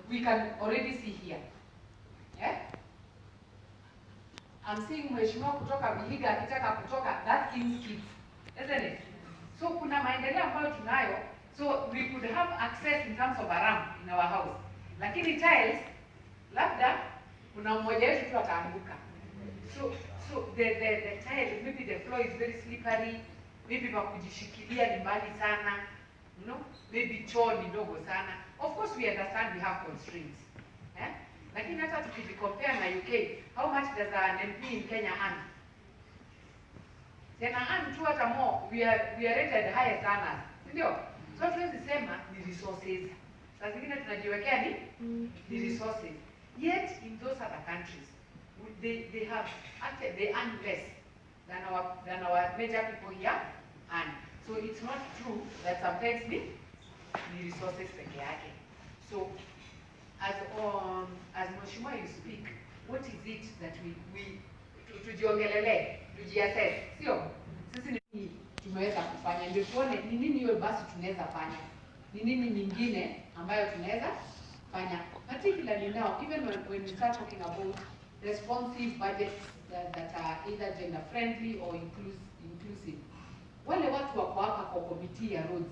we can already see here. Yeah? I'm seeing mheshimiwa kutoka Vihiga akitaka kutoka, that means kids, isn't it? So kuna maendeleo ambayo tunayo, so we could have access in terms of a ramp in our house. Lakini tiles, labda kuna mmoja wetu tu ataanguka. So the tile, maybe the floor is very slippery, maybe pa kujishikilia ni mbali sana, you know, maybe choo ni ndogo sana. Of course we understand we have constraints. Lakini hata tukicompare na UK, how much does an MP in Kenya earn? Tena earn tu hata more, we are rated higher than us. Ndio? So tuwezi sema ni resources. Saa zingine tunajiwekea ni resources. Yet in those other countries, they have actually they earn less than our major people here earn. So it's not true that sometimes ni resources peke yake. So as mheshimiwa you speak, what is it that we tujiongelele, tujiassess, sio? Sisi ni tumeweza kufanya, ndio tuone ni nini hiyo basi tunaweza fanya. Ni nini nyingine ambayo tunaweza fanya. Particularly now, even when we start talking about responsive budgets that are either gender friendly or inclusive. Wale watu wako hapa kwa committee ya roads.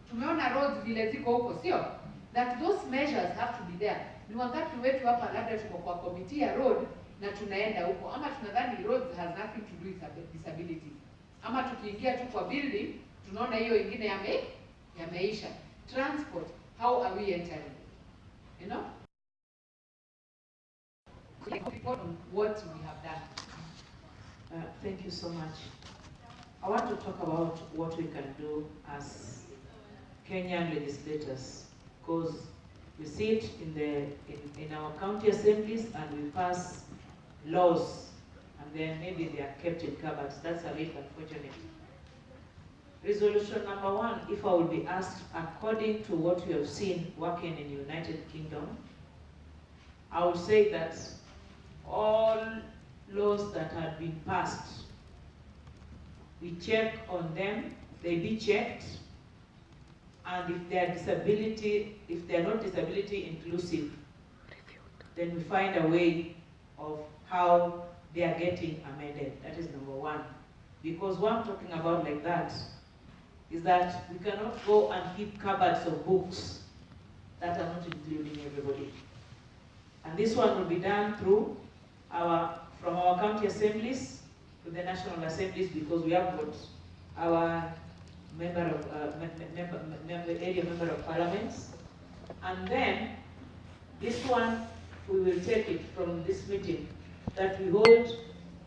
Tumeona roads vile ziko huko, sio? That those measures have to be there. Ni wakati wetu hapa labda tuko kwa committee ya road na tunaenda huko, ama tunadhani roads has nothing to do with disability. Ama tukiingia tu kwa building tunaona hiyo ingine yameisha. Transport, how are we entering? You know? On what we have done. Thank you so much. I want to talk about what we can do as Kenyan legislators, because we sit in our county assemblies and we pass laws, and then maybe they are kept in cupboards. That's a little unfortunate. Resolution number 1, if I will be asked, according to what we have seen working in the United Kingdom, I would say that all laws that had been passed, we check on them, they be checked, and if they are not disability inclusive, then we find a way of how they are getting amended. That is number 1. Because what I'm talking about like that is that we cannot go and keep cupboards of books that are not including everybody. And this one will be done through from our county assemblies to the national assemblies, because we have got our area member of parliaments. And then this one, we will take it from this meeting, that we hold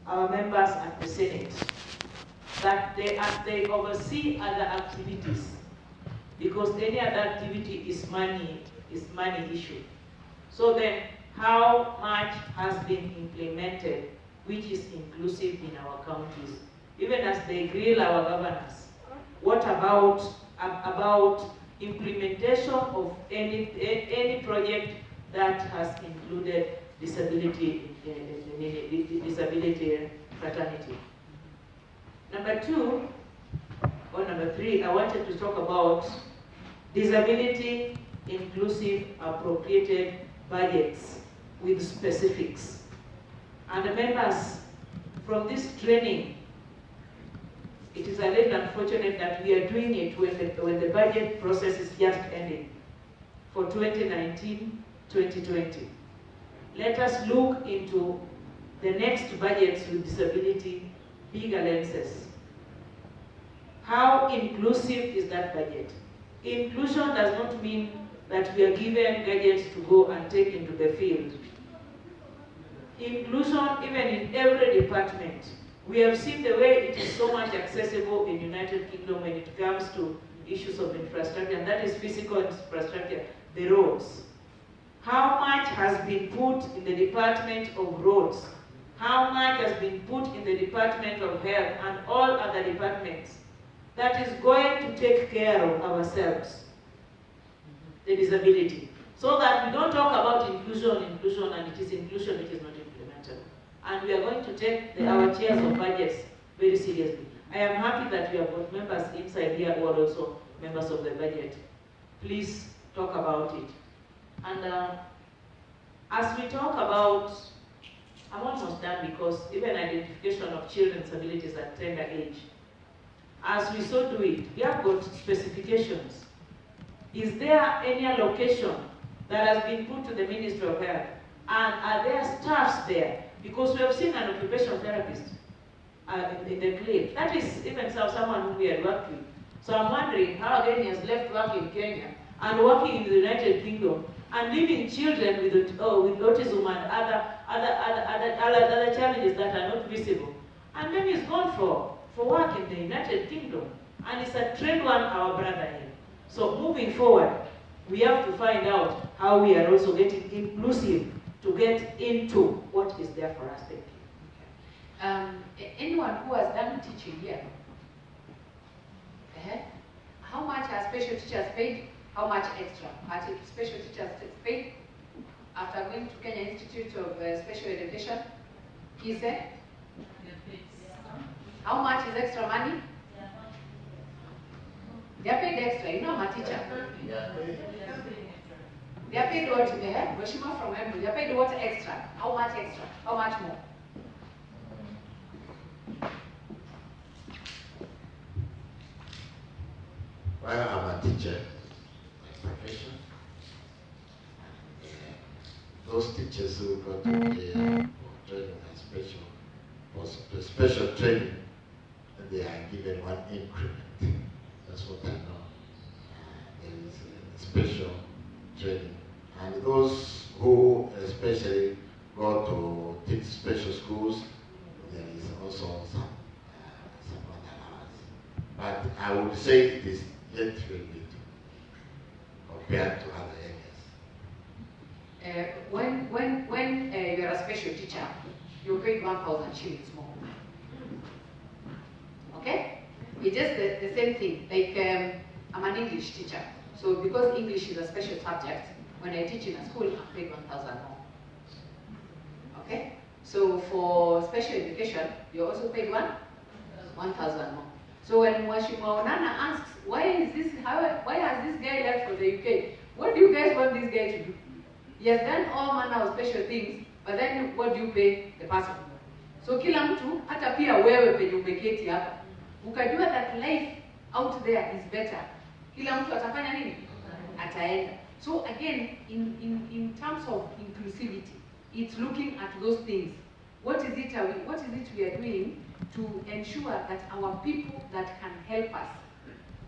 our members at the Senate, that they oversee other activities, because any other activity is money issue. So then, how much has been implemented, which is inclusive in our counties? Even as they grill our governors, what about implementation of any project that has included disability fraternity? Number 2, or number 3, I wanted to talk about disability inclusive appropriated budgets with specifics. And the members, from this training, it is a little unfortunate that we are doing it when the budget process is just ending for 2019-2020. Let us look into the next budgets with disability bigger lenses. How inclusive is that budget? Inclusion does not mean that we are given gadgets to go and take into the field. Inclusion, even in every department. We have seen the way it is so much accessible in the United Kingdom when it comes to issues of infrastructure, and that is physical infrastructure, the roads. How much has been put in the Department of Roads? How much has been put in the Department of Health and all other departments that is going to take care of ourselves, the disability, so that we don't talk about inclusion, and it is inclusion, it is not implemented. And we are going to take our chairs of budgets very seriously. I am happy that we have got members inside here who are also members of the budget. Please talk about it. And As we talk about, I'm almost done, because even identification of children's abilities at tender age, as we so do it, we have got specifications. Is there any allocation that has been put to the Ministry of Health? And are there staffs there? Because we have seen an occupational therapist in the clinic. That is even someone who we had worked with. So I'm wondering how again he has left work in Kenya and working in the United Kingdom and leaving children with autism and other challenges that are not visible. And then he's gone for work in the United Kingdom. And it's a trained one, our brother here. So moving forward, we have to find out how we are also getting inclusive to get into what is there for us. Thank you. Anyone who has done teaching here? How much are special teachers paid? How much extra are special teachers paid? After going to Kenya Institute of Special Education, he said, how much is extra money? They are paid extra. You know, I'm a teacher. They are paid what? Washima from Embu. They are paid what extra? How much extra? How much more? Well, I'm a teacher by profession. Those teachers who got to pay for training and special training, they are given one increment. That's what I know. There is special training. And those who especially go to teach special schools, there is also some allowance. But I would say it is yet very little compared to other areas. When you are a special teacher, you're paid 1,000 shillings more. Okay? It's just the same thing. Like I'm an English teacher, so because English is a special subject, when I teach in a school, I'm paid 1,000 more. Okay? So for special education, you're also paid 1,000 more. So when Mwashima Onana asks, why has this guy left for the UK? What do you guys want this guy to do? He has done all manner of special things, but then what do you pay the person? So kila mtu, hata pia wewe penye umeketi hapa, ukajua that life out there is better. Kila mtu atafanya nini? Ataenda. So again, in terms of inclusivity, it's looking at those things. What is it we are doing to ensure that our people that can help us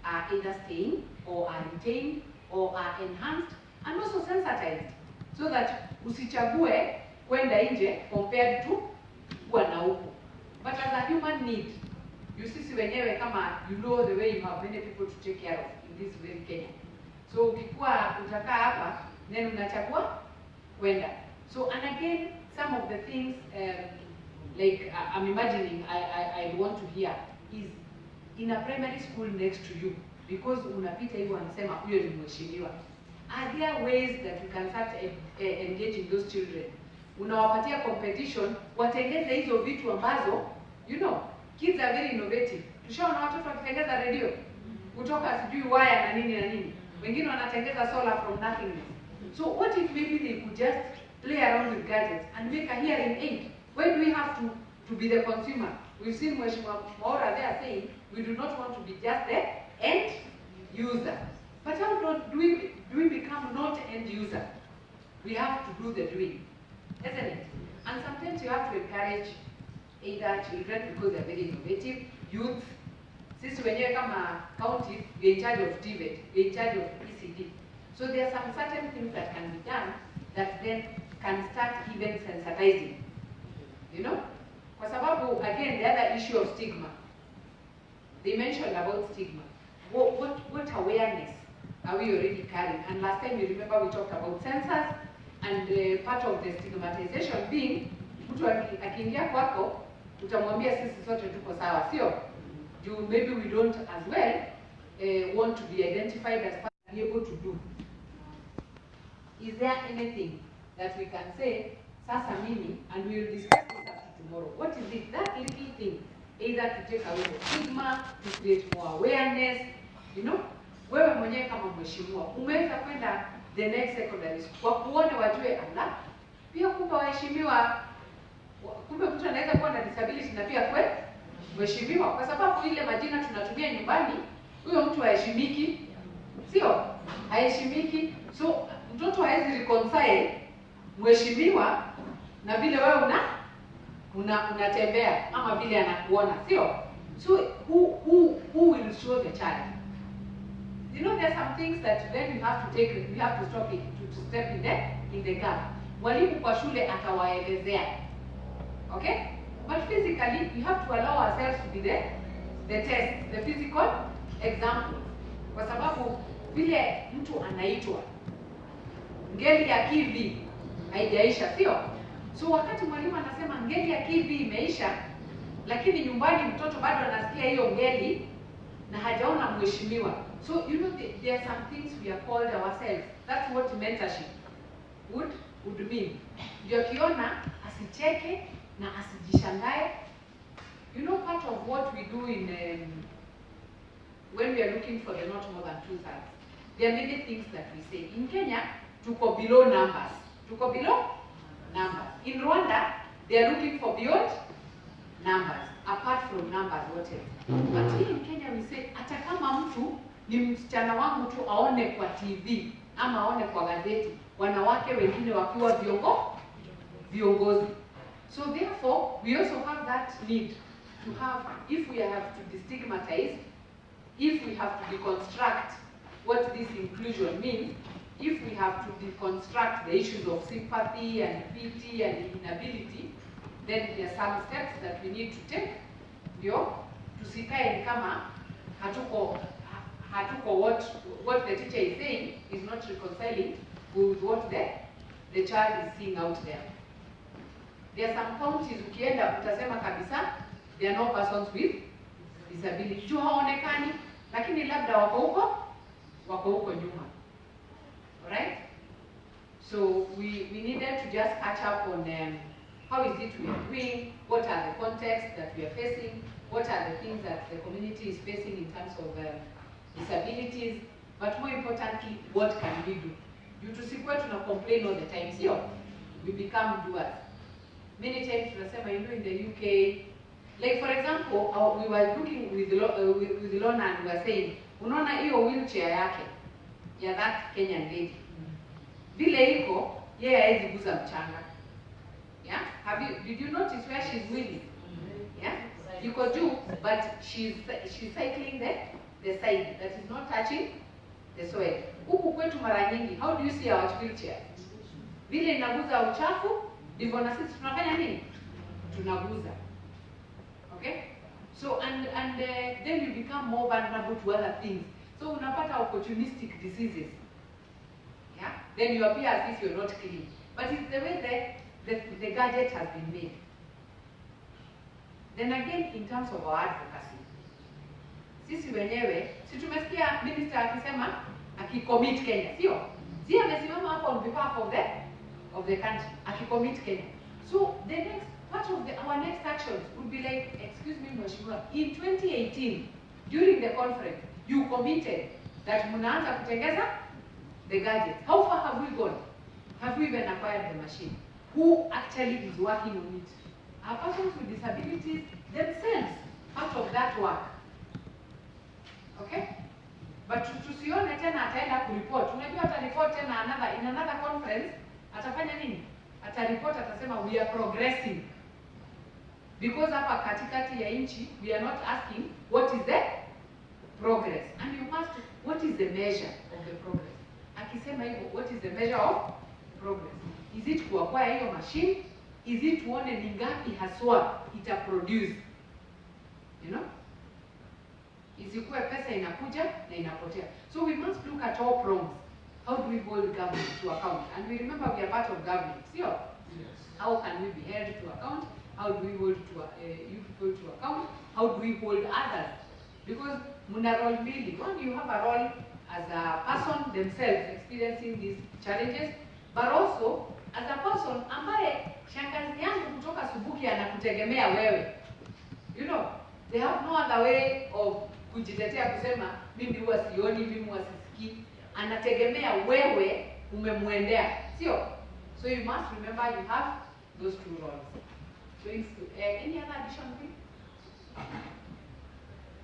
are either staying or are retained or are enhanced and also sensitized, so that usichague kwenda nje compared to kuwa na huko. But as a human need, you sisi wenyewe kama you know the way you have many people to take care of in this very Kenya. So ukikuwa utakaa hapa, then unachagua kwenda. So and again, some of the things like I'm imagining I want to hear is in a primary school next to you, because unapita hivyo wanasema huyo ni mheshimiwa. Are there ways that we can start engaging those children? Unawapatia competition, watengeze hizo vitu ambazo, you know, kids are very innovative. Tushaona watoto wakitengeza radio kutoka sijui waya na nini. Wengine wanatengeza solar from nothingness. So what if maybe they could just play around with gadgets and make a hearing aid? Why do we have to be the consumer? We've seen Mheshimiwa Mwaura there saying we do not want to be just the end user. But how do we become not end user? We have to do the doing, isn't it? And sometimes you have to encourage either children because they're very innovative, youth. Sisi wenyewe kama county, we're in charge of TVET, we're in charge of ECD. So there are some certain things that can be done that then can start even sensitizing. You know? Kwa sababu, again, the other issue of stigma. They mentioned about stigma. What awareness are we already carrying? And last time you remember we talked about census, and part of the stigmatization being, mtu akiingia kwako, utamwambia sisi sote tuko sawa, sio? Maybe we don't as well want to be identified as part of be able to do. Is there anything that we can say, sasa mimi, and we will discuss this after tomorrow. What is it? That little thing, either to take away the stigma, to create more awareness, you know? Wewe mwenyewe kama mheshimiwa, umeweza kwenda the next secondary school, kwa kuone wajue ala, Pia kumbe waheshimiwa, kumbe mtu anaweza kuwa na disability na pia kwe mheshimiwa, kwa sababu ile majina tunatumia nyumbani, huyo mtu haheshimiki, sio? Haheshimiki. So mtoto hawezi reconcile mheshimiwa na vile wewe unatembea ama vile anakuona, sio? So who will show the child? You know, there are some things that then we have to stop it, to step in the gap. Mwalimu kwa shule atawaelezea, okay? But physically we have to allow ourselves to be the test, the physical example, kwa sababu vile mtu anaitwa ngeli ya kivi haijaisha, sio? So wakati mwalimu anasema ngeli ya kivi imeisha, lakini nyumbani mtoto bado anasikia hiyo ngeli na hajaona mheshimiwa. So you know, there are some things we are called ourselves. That's what mentorship would mean. Ndio kiona asicheke na asijishangae. You know, part of what we do in when we are looking for the not more than 2/3, there are many things that we say. In Kenya, tuko below numbers. Tuko below numbers. In Rwanda, they are looking for beyond numbers, apart from numbers, whatever. But here in Kenya we say, hata kama mtu ni msichana wangu tu aone kwa TV ama aone kwa gazeti wanawake wengine wakiwa viongozi. So therefore, we also have that need to have, if we have to destigmatize, if we have to deconstruct what this inclusion means, if we have to deconstruct the issues of sympathy and pity and inability, then there are some steps that we need to take. Ndio tusikae ni kama hatuko what the teacher is saying is not reconciling with what the child is seeing out there. There are some counties ukienda utasema kabisa there are no persons with disability. Tu haonekani, lakini labda wako huko nyuma. Alright? So we needed to just catch up on how is it we are doing, what are the contexts that we are facing, what are the things that the community is facing in terms of disabilities, but more importantly, what can we do? You tusikuwe tuna complain all the time, sio? We become doers. Many times tunasema, you know, in the UK, like for example, we were looking with Lona and we were saying, unaona hiyo wheelchair yake ya that Kenyan lady, vile iko yeye hawezi guza mchanga. Yeah? Did you notice where she's wheeling? Yeah? You could do, but she's cycling the side that is not touching the soil. Huku kwetu mara nyingi, how do you see our wheelchair? Vile inaguza uchafu, ndivyo na sisi tunafanya nini? Tunaguza. Okay? So and then you become more vulnerable to other things. So unapata opportunistic diseases. Yeah? Then you appear as if you're not clean. But it's the way the gadget has been made. Then again, in terms of our advocacy, sisi wenyewe, si tumesikia minister akisema akicommit Kenya, sio? Si amesimama hapo on behalf of the country, akicommit Kenya. So the next part of our next actions would be like, excuse me, Mheshimiwa, in 2018 during the conference you committed that mnaanza kutengeza the gadget. How far have we gone? Have we even acquired the machine? Who actually is working on it? Are persons with disabilities themselves part of that work? Okay? But tusione tena ataenda kureport. Unajua atareport tena in another conference, atafanya nini? Atareport, atasema we are progressing. Because hapa katikati ya nchi, we are not asking what is the progress. And you must, what is the measure of the progress? Akisema hivyo, what is the measure of progress? Is it kuacquire hiyo machine? Is it tuone ni ngapi haswa ita produce? You know? Isikuwe pesa inakuja na inapotea. So we must look at all prongs. How do we hold government to account? And we remember we are part of government. Sio? Yes. How can we be held to account? How do we hold you people to account? How do we hold others? Because muna role mbili. One, you have a role as a person themselves experiencing these challenges, but also as a person ambaye shangazi yangu kutoka Subuki anakutegemea wewe. You know, they have no other way of kujitetea kusema mimi huwa sioni, mimi huwa sisikii. Anategemea wewe umemwendea, sio? So you must remember you have those two roles. So any other additional thing?